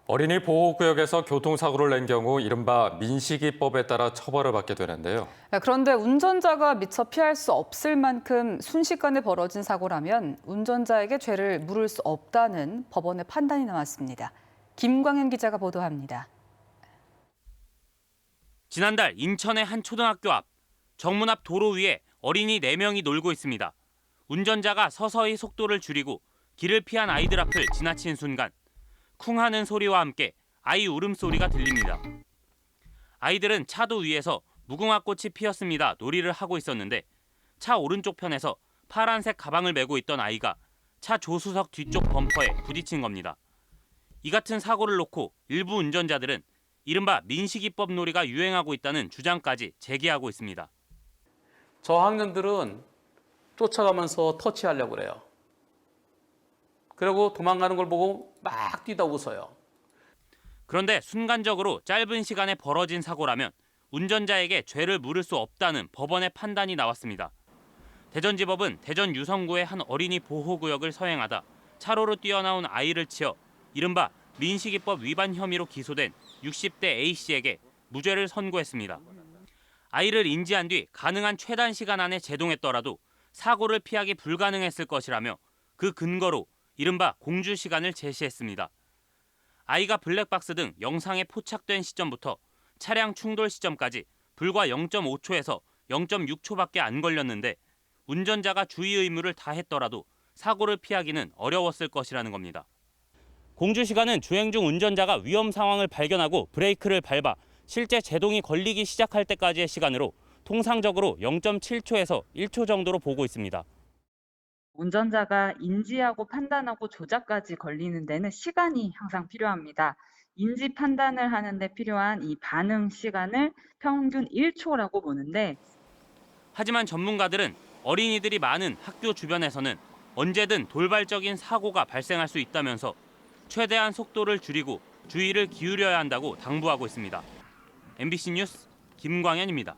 어린이 보호구역에서 교통사고를 낸 경우 이른바 민식이법에 따라 처벌을 받게 되는데요. 그런데 운전자가 미처 피할 수 없을 만큼 순식간에 벌어진 사고라면 운전자에게 죄를 물을 수 없다는 법원의 판단이 나왔습니다. 김광현 기자가 보도합니다. 지난달 인천의 한 초등학교 앞 정문 앞 도로 위에 어린이 4명이 놀고 있습니다. 운전자가 서서히 속도를 줄이고 길을 피한 아이들 앞을 지나친 순간 쿵 하는 소리와 함께 아이 울음소리가 들립니다. 아이들은 차도 위에서 무궁화꽃이 피었습니다 놀이를 하고 있었는데 차 오른쪽 편에서 파란색 가방을 메고 있던 아이가 차 조수석 뒤쪽 범퍼에 부딪힌 겁니다. 이 같은 사고를 놓고 일부 운전자들은 이른바 민식이법 놀이가 유행하고 있다는 주장까지 제기하고 있습니다. 저학년들은 쫓아가면서 터치하려고 그래요. 그리고 도망가는 걸 보고 막 뛰다 웃어요. 그런데 순간적으로 짧은 시간에 벌어진 사고라면 운전자에게 죄를 물을 수 없다는 법원의 판단이 나왔습니다. 대전지법은 대전 유성구의 한 어린이 보호구역을 서행하다 차로로 뛰어나온 아이를 치어 이른바 민식이법 위반 혐의로 기소된 60대 A씨에게 무죄를 선고했습니다. 아이를 인지한 뒤 가능한 최단 시간 안에 제동했더라도 사고를 피하기 불가능했을 것이라며 그 근거로 이른바 공주 시간을 제시했습니다. 아이가 블랙박스 등 영상에 포착된 시점부터 차량 충돌 시점까지 불과 0.5초에서 0.6초밖에 안 걸렸는데 운전자가 주의 의무를 다했더라도 사고를 피하기는 어려웠을 것이라는 겁니다. 공주 시간은 주행 중 운전자가 위험 상황을 발견하고 브레이크를 밟아 실제 제동이 걸리기 시작할 때까지의 시간으로 통상적으로 0.7초에서 1초 정도로 보고 있습니다. 운전자가 인지하고 판단하고 조작까지 걸리는 데는 시간이 항상 필요합니다. 인지 판단을 하는 데 필요한 이 반응 시간을 평균 1초라고 보는데 하지만 전문가들은 어린이들이 많은 학교 주변에서는 언제든 돌발적인 사고가 발생할 수 있다면서 최대한 속도를 줄이고 주의를 기울여야 한다고 당부하고 있습니다. MBC 뉴스 김광현입니다.